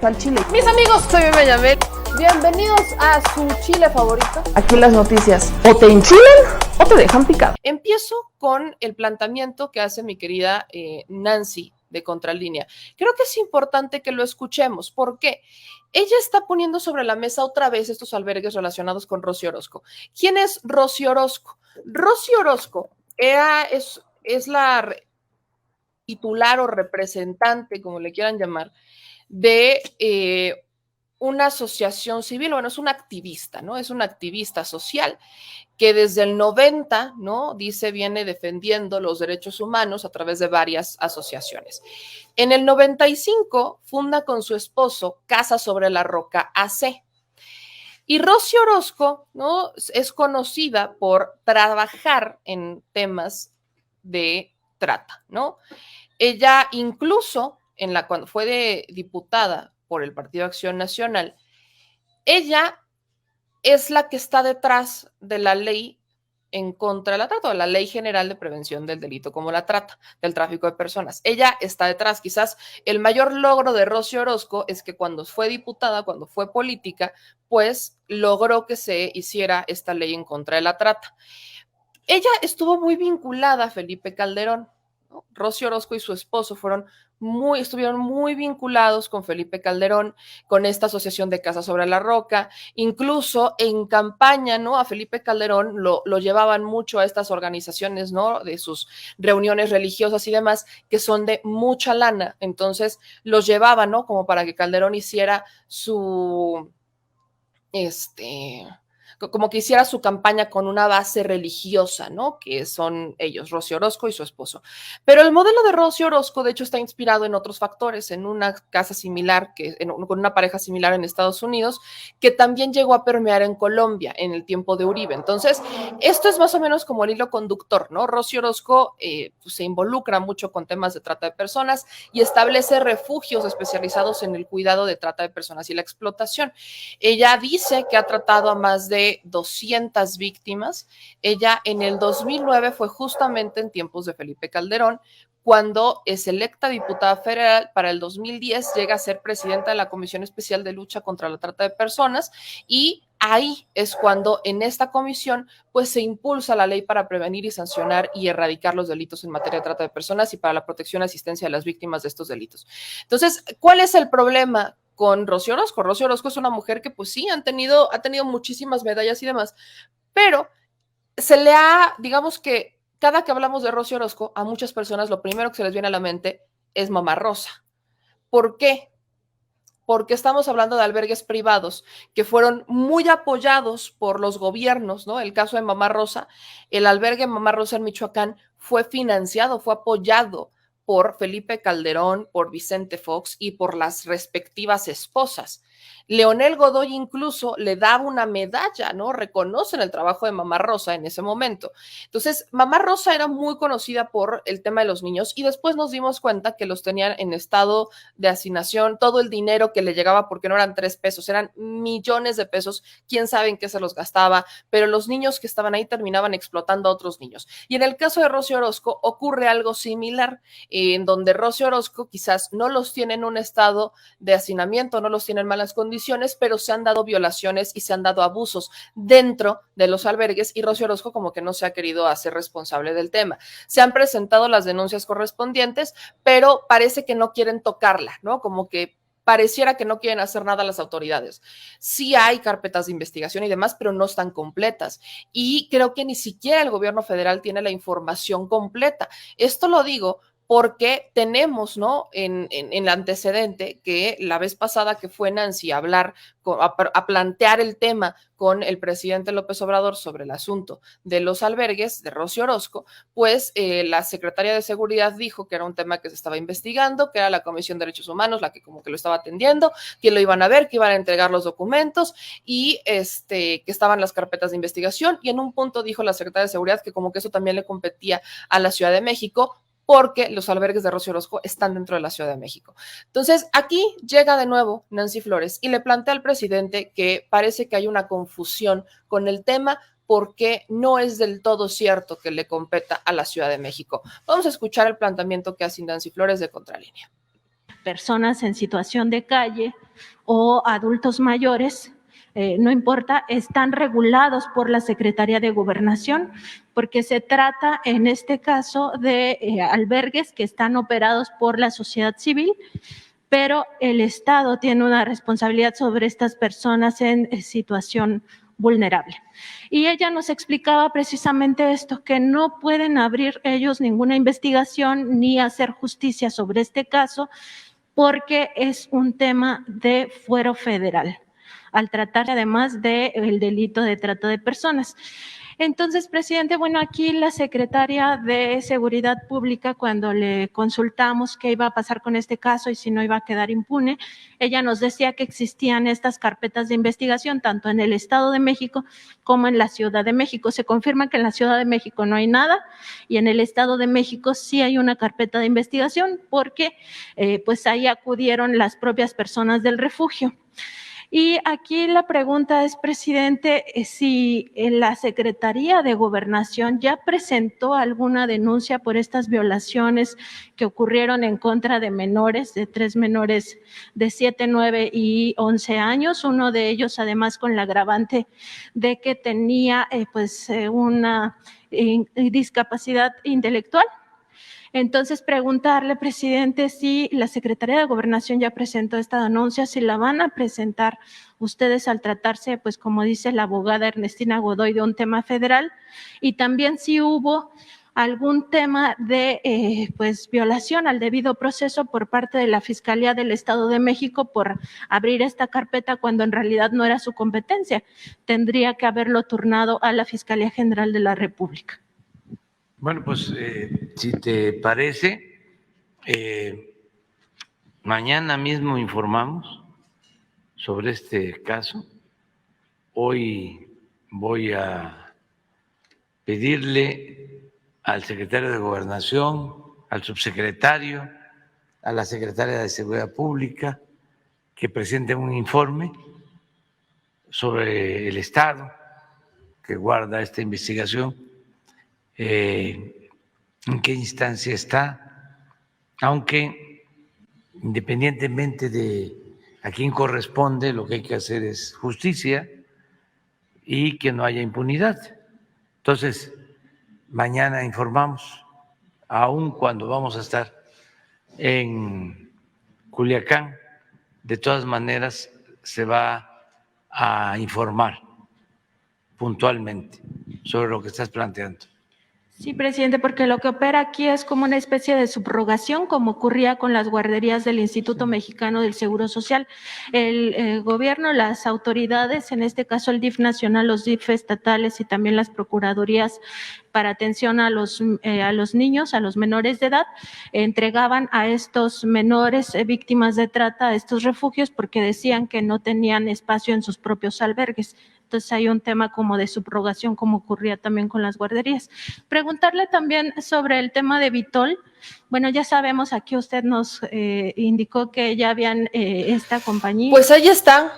Al chile. Mis amigos, soy Meme Yamel. Bienvenidos a su chile favorito. Aquí las noticias o te enchilan o te dejan picado. Empiezo con el planteamiento que hace mi querida Nancy de Contralínea. Creo que es importante que lo escuchemos. ¿Por qué? Ella está poniendo sobre la mesa otra vez estos albergues relacionados con Rosy Orozco. ¿Quién es Rosy Orozco? Rosy Orozco es la titular o representante, como le quieran llamar, de una asociación civil, bueno, es una activista, ¿no? Es una activista social que desde el 90, ¿no? Dice, viene defendiendo los derechos humanos a través de varias asociaciones. En el 95 funda con su esposo Casa sobre la Roca AC. Y Rosy Orozco, ¿no? Es conocida por trabajar en temas de trata, ¿no? Ella incluso, cuando fue diputada por el Partido Acción Nacional, ella es la que está detrás de la ley en contra de la trata, o la Ley General de Prevención del Delito como la trata, del tráfico de personas. Ella está detrás. Quizás el mayor logro de Rosy Orozco es que cuando fue diputada, cuando fue política, pues logró que se hiciera esta ley en contra de la trata. Ella estuvo muy vinculada a Felipe Calderón, ¿no? Rosy Orozco y su esposo estuvieron muy vinculados con Felipe Calderón, con esta asociación de Casa sobre la Roca, incluso en campaña, ¿no? A Felipe Calderón lo llevaban mucho a estas organizaciones, ¿no? De sus reuniones religiosas y demás, que son de mucha lana, entonces los llevaban, ¿no? Como para que Calderón hiciera como que hiciera su campaña con una base religiosa, ¿no? Que son ellos, Rosy Orozco y su esposo. Pero el modelo de Rosy Orozco, de hecho, está inspirado en otros factores, en una casa similar, con una pareja similar en Estados Unidos, que también llegó a permear en Colombia en el tiempo de Uribe. Entonces, esto es más o menos como el hilo conductor, ¿no? Rosy Orozco pues, se involucra mucho con temas de trata de personas y establece refugios especializados en el cuidado de trata de personas y la explotación. Ella dice que ha tratado a más de 200 víctimas. Ella en el 2009 fue justamente en tiempos de Felipe Calderón, cuando es electa diputada federal. Para el 2010 llega a ser presidenta de la Comisión Especial de Lucha contra la Trata de Personas y ahí es cuando en esta comisión pues se impulsa la ley para prevenir y sancionar y erradicar los delitos en materia de trata de personas y para la protección y asistencia de las víctimas de estos delitos. Entonces, ¿cuál es el problema con Rosy Orozco? Rosy Orozco es una mujer que pues sí, ha tenido muchísimas medallas y demás, pero digamos que cada que hablamos de Rosy Orozco, a muchas personas lo primero que se les viene a la mente es Mamá Rosa. ¿Por qué? Porque estamos hablando de albergues privados que fueron muy apoyados por los gobiernos, ¿no? El caso de Mamá Rosa, el albergue Mamá Rosa en Michoacán fue financiado, fue apoyado por Felipe Calderón, por Vicente Fox y por las respectivas esposas. Leonel Godoy incluso le daba una medalla, ¿no? Reconocen el trabajo de Mamá Rosa en ese momento. Entonces, Mamá Rosa era muy conocida por el tema de los niños y después nos dimos cuenta que los tenían en estado de hacinación, todo el dinero que le llegaba, porque no eran 3 pesos, eran millones de pesos, quién sabe en qué se los gastaba, pero los niños que estaban ahí terminaban explotando a otros niños. Y en el caso de Rosy Orozco ocurre algo similar, en donde Rosy Orozco quizás no los tiene en un estado de hacinamiento, no los tiene en malas condiciones, pero se han dado violaciones y se han dado abusos dentro de los albergues y Rosy Orozco como que no se ha querido hacer responsable del tema. Se han presentado las denuncias correspondientes, pero parece que no quieren tocarla, ¿no? Como que pareciera que no quieren hacer nada las autoridades. Sí hay carpetas de investigación y demás, pero no están completas. Y creo que ni siquiera el gobierno federal tiene la información completa. Esto lo digo porque tenemos, ¿no? En el antecedente que la vez pasada que fue Nancy a hablar, a plantear el tema con el presidente López Obrador sobre el asunto de los albergues de Rosy Orozco, pues la secretaria de Seguridad dijo que era un tema que se estaba investigando, que era la Comisión de Derechos Humanos la que como que lo estaba atendiendo, que lo iban a ver, que iban a entregar los documentos y que estaban las carpetas de investigación. Y en un punto dijo la secretaria de Seguridad que como que eso también le competía a la Ciudad de México, porque los albergues de Rosy Orozco están dentro de la Ciudad de México. Entonces, aquí llega de nuevo Nancy Flores y le plantea al presidente que parece que hay una confusión con el tema porque no es del todo cierto que le competa a la Ciudad de México. Vamos a escuchar el planteamiento que hace Nancy Flores de Contralínea. personas en situación de calle o adultos mayores, no importa, están regulados por la Secretaría de Gobernación, porque se trata en este caso de albergues que están operados por la sociedad civil, pero el Estado tiene una responsabilidad sobre estas personas en situación vulnerable. Y ella nos explicaba precisamente esto, que no pueden abrir ellos ninguna investigación ni hacer justicia sobre este caso porque es un tema de fuero federal, al tratarse además del delito de trata de personas. Entonces, presidente, bueno, aquí la secretaria de Seguridad Pública, cuando le consultamos qué iba a pasar con este caso y si no iba a quedar impune, ella nos decía que existían estas carpetas de investigación tanto en el Estado de México como en la Ciudad de México. Se confirma que en la Ciudad de México no hay nada y en el Estado de México sí hay una carpeta de investigación porque pues ahí acudieron las propias personas del refugio. Y aquí la pregunta es, presidente, si la Secretaría de Gobernación ya presentó alguna denuncia por estas violaciones que ocurrieron en contra de menores, de 3 menores de 7, 9 y 11 años, uno de ellos además con la agravante de que tenía una discapacidad intelectual. Entonces, preguntarle, presidente, si la Secretaría de Gobernación ya presentó esta denuncia, si la van a presentar ustedes al tratarse, pues como dice la abogada Ernestina Godoy, de un tema federal, y también si hubo algún tema de violación al debido proceso por parte de la Fiscalía del Estado de México por abrir esta carpeta cuando en realidad no era su competencia. Tendría que haberlo turnado a la Fiscalía General de la República. Bueno, pues si te parece, mañana mismo informamos sobre este caso. Hoy voy a pedirle al secretario de Gobernación, al subsecretario, a la secretaria de Seguridad Pública, que presenten un informe sobre el estado que guarda esta investigación, en qué instancia está, aunque independientemente de a quién corresponde, lo que hay que hacer es justicia y que no haya impunidad. Entonces, mañana informamos, aun cuando vamos a estar en Culiacán, de todas maneras se va a informar puntualmente sobre lo que estás planteando. Sí, presidente, porque lo que opera aquí es como una especie de subrogación, como ocurría con las guarderías del Instituto Mexicano del Seguro Social. El gobierno, las autoridades, en este caso el DIF nacional, los DIF estatales y también las procuradurías para atención a los niños, a los menores de edad, entregaban a estos menores víctimas de trata a estos refugios porque decían que no tenían espacio en sus propios albergues. Entonces hay un tema como de subrogación, como ocurría también con las guarderías. Preguntarle también sobre el tema de Vitol. Bueno, ya sabemos, aquí usted nos indicó que ya habían esta compañía. Pues ahí está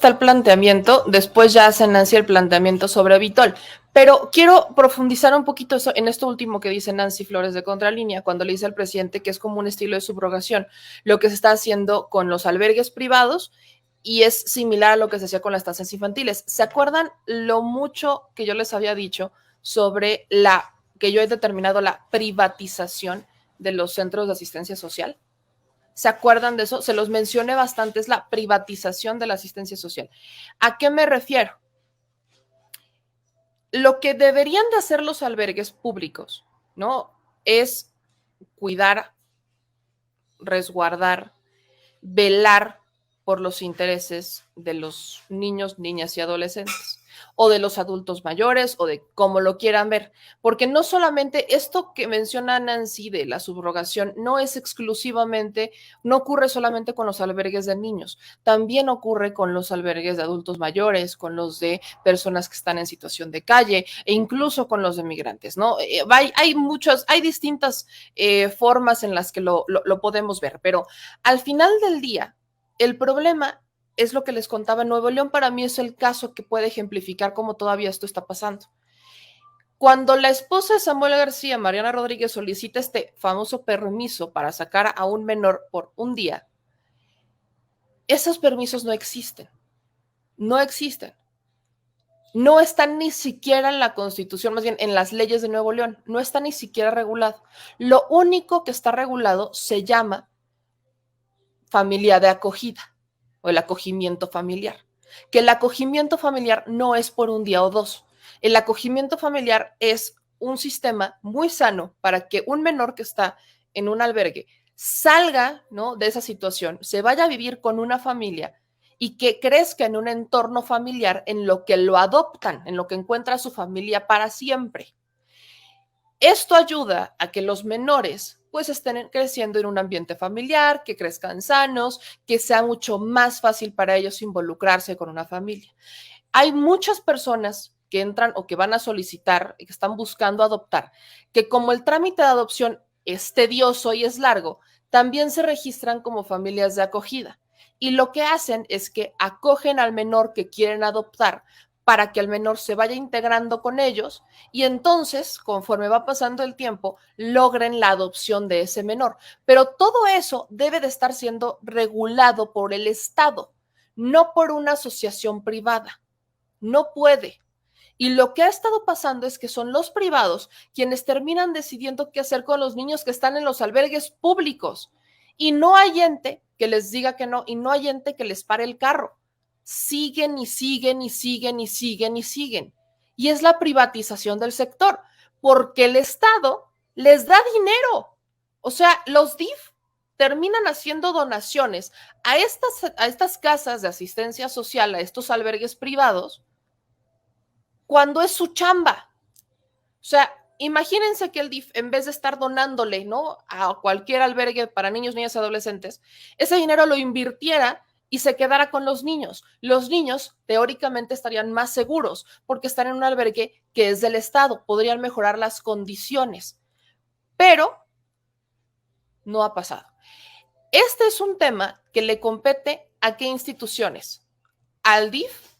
el planteamiento. Después ya hace Nancy el planteamiento sobre Vitol. Pero quiero profundizar un poquito en esto último que dice Nancy Flores de Contralínea, cuando le dice al presidente que es como un estilo de subrogación, lo que se está haciendo con los albergues privados. Y es similar a lo que se hacía con las estancias infantiles. ¿Se acuerdan lo mucho que yo les había dicho sobre que yo he determinado la privatización de los centros de asistencia social? ¿Se acuerdan de eso? Se los mencioné bastante, es la privatización de la asistencia social. ¿A qué me refiero? Lo que deberían de hacer los albergues públicos, ¿no? Es cuidar, resguardar, velar por los intereses de los niños, niñas y adolescentes, o de los adultos mayores, o de cómo lo quieran ver, porque no solamente esto que menciona Nancy de la subrogación no ocurre solamente con los albergues de niños, también ocurre con los albergues de adultos mayores, con los de personas que están en situación de calle, e incluso con los de migrantes, ¿no? Hay distintas formas en las que lo podemos ver, pero al final del día, el problema es lo que les contaba. Nuevo León para mí es el caso que puede ejemplificar cómo todavía esto está pasando. Cuando la esposa de Samuel García, Mariana Rodríguez, solicita este famoso permiso para sacar a un menor por un día, esos permisos no existen. No existen. No están ni siquiera en la Constitución, más bien en las leyes de Nuevo León. No está ni siquiera regulado. Lo único que está regulado se llama familia de acogida o el acogimiento familiar. Que el acogimiento familiar no es por un día o dos. El acogimiento familiar es un sistema muy sano para que un menor que está en un albergue salga, ¿no?, de esa situación, se vaya a vivir con una familia y que crezca en un entorno familiar en lo que lo adoptan, en lo que encuentra a su familia para siempre. Esto ayuda a que los menores pues estén creciendo en un ambiente familiar, que crezcan sanos, que sea mucho más fácil para ellos involucrarse con una familia. Hay muchas personas que entran o que van a solicitar y que están buscando adoptar, que como el trámite de adopción es tedioso y es largo, también se registran como familias de acogida. Y lo que hacen es que acogen al menor que quieren adoptar para que el menor se vaya integrando con ellos y entonces, conforme va pasando el tiempo, logren la adopción de ese menor. Pero todo eso debe de estar siendo regulado por el Estado, no por una asociación privada. No puede. Y lo que ha estado pasando es que son los privados quienes terminan decidiendo qué hacer con los niños que están en los albergues públicos. Y no hay ente que les diga que no, y no hay ente que les pare el carro. Siguen y siguen y siguen y siguen y siguen. Y es la privatización del sector, porque el Estado les da dinero. O sea, los DIF terminan haciendo donaciones a estas casas de asistencia social, a estos albergues privados, cuando es su chamba. O sea, imagínense que el DIF, en vez de estar donándole, ¿no?, a cualquier albergue para niños, niñas y adolescentes, ese dinero lo invirtiera y se quedara con los niños. Los niños teóricamente estarían más seguros porque están en un albergue que es del Estado, podrían mejorar las condiciones, pero no ha pasado. Este es un tema que le compete ¿a qué instituciones? Al DIF,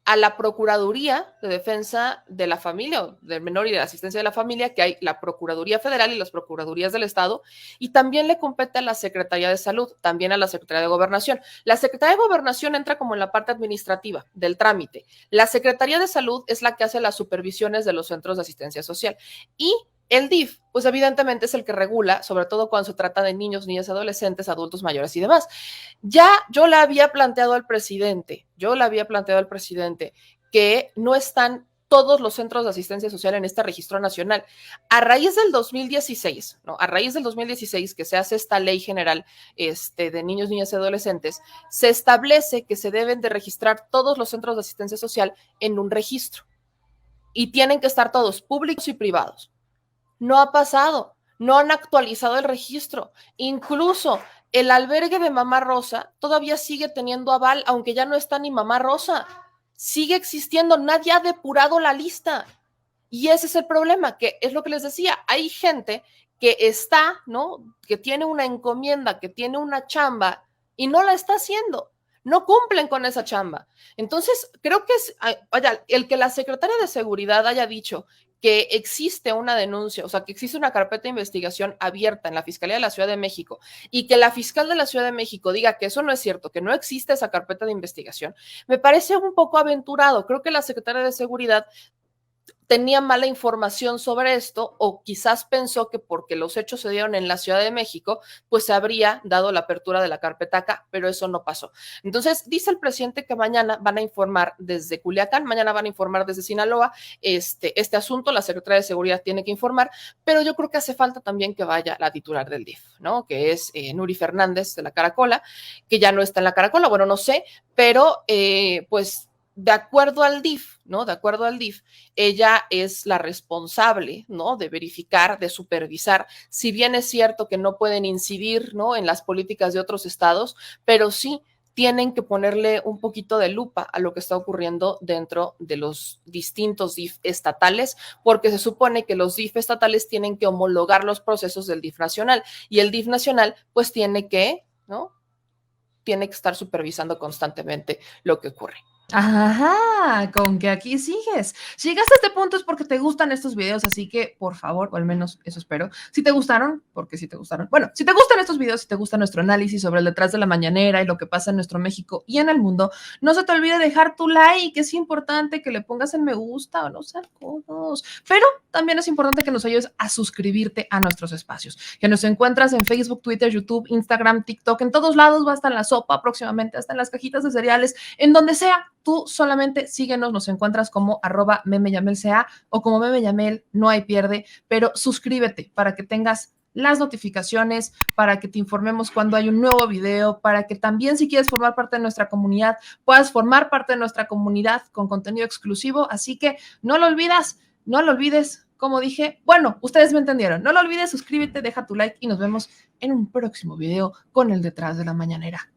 a la Procuraduría de Defensa de la Familia o del Menor y de la Asistencia de la Familia, que hay la Procuraduría Federal y las Procuradurías del Estado, y también le compete a la Secretaría de Salud, también a la Secretaría de Gobernación. La Secretaría de Gobernación entra como en la parte administrativa del trámite. La Secretaría de Salud es la que hace las supervisiones de los centros de asistencia social. Y el DIF, pues evidentemente es el que regula, sobre todo cuando se trata de niños, niñas, adolescentes, adultos mayores y demás. Ya yo le había planteado al presidente, que no están todos los centros de asistencia social en este registro nacional. A raíz del 2016, ¿no? A raíz del 2016 que se hace esta ley general de niños, niñas y adolescentes, se establece que se deben de registrar todos los centros de asistencia social en un registro y tienen que estar todos públicos y privados. No ha pasado, no han actualizado el registro. Incluso el albergue de Mamá Rosa todavía sigue teniendo aval, aunque ya no está ni Mamá Rosa. Sigue existiendo, nadie ha depurado la lista. Y ese es el problema, que es lo que les decía, hay gente que está, ¿no?, que tiene una encomienda, que tiene una chamba y no la está haciendo. No cumplen con esa chamba. Entonces, creo que el que la Secretaría de Seguridad haya dicho que existe una denuncia, o sea, que existe una carpeta de investigación abierta en la Fiscalía de la Ciudad de México y que la fiscal de la Ciudad de México diga que eso no es cierto, que no existe esa carpeta de investigación, me parece un poco aventurado. Creo que la Secretaría de Seguridad tenía mala información sobre esto o quizás pensó que porque los hechos se dieron en la Ciudad de México, pues se habría dado la apertura de la carpeta acá, pero eso no pasó. Entonces, dice el presidente que mañana van a informar desde Culiacán, mañana van a informar desde Sinaloa este asunto, la Secretaría de Seguridad tiene que informar, pero yo creo que hace falta también que vaya la titular del DIF, ¿no?, que es Nuri Fernández de la Caracola, que ya no está en la Caracola, bueno, no sé, pero pues de acuerdo al DIF, ¿no? De acuerdo al DIF, ella es la responsable, ¿no?, de verificar, de supervisar. Si bien es cierto que no pueden incidir, ¿no?, en las políticas de otros estados, pero sí tienen que ponerle un poquito de lupa a lo que está ocurriendo dentro de los distintos DIF estatales, porque se supone que los DIF estatales tienen que homologar los procesos del DIF nacional y el DIF nacional pues tiene que, ¿no?, tiene que estar supervisando constantemente lo que ocurre. Ajá, con que aquí sigues. Si llegaste a este punto es porque te gustan estos videos, así que por favor, o al menos eso espero. Si te gustaron, porque si te gustaron. Bueno, si te gustan estos videos, si te gusta nuestro análisis sobre el detrás de la mañanera y lo que pasa en nuestro México y en el mundo, no se te olvide dejar tu like. Es importante que le pongas el me gusta o no sean codos. Pero también es importante que nos ayudes a suscribirte a nuestros espacios. Que nos encuentras en Facebook, Twitter, YouTube, Instagram, TikTok, en todos lados, va hasta en la sopa próximamente, hasta en las cajitas de cereales, en donde sea. Tú solamente síguenos, nos encuentras como @memeyamelca o como memeyamel, no hay pierde, pero suscríbete para que tengas las notificaciones, para que te informemos cuando hay un nuevo video, para que también si quieres formar parte de nuestra comunidad, puedas formar parte de nuestra comunidad con contenido exclusivo, así que no lo olvides, como dije, bueno, ustedes me entendieron, no lo olvides, suscríbete, deja tu like y nos vemos en un próximo video con el detrás de la mañanera.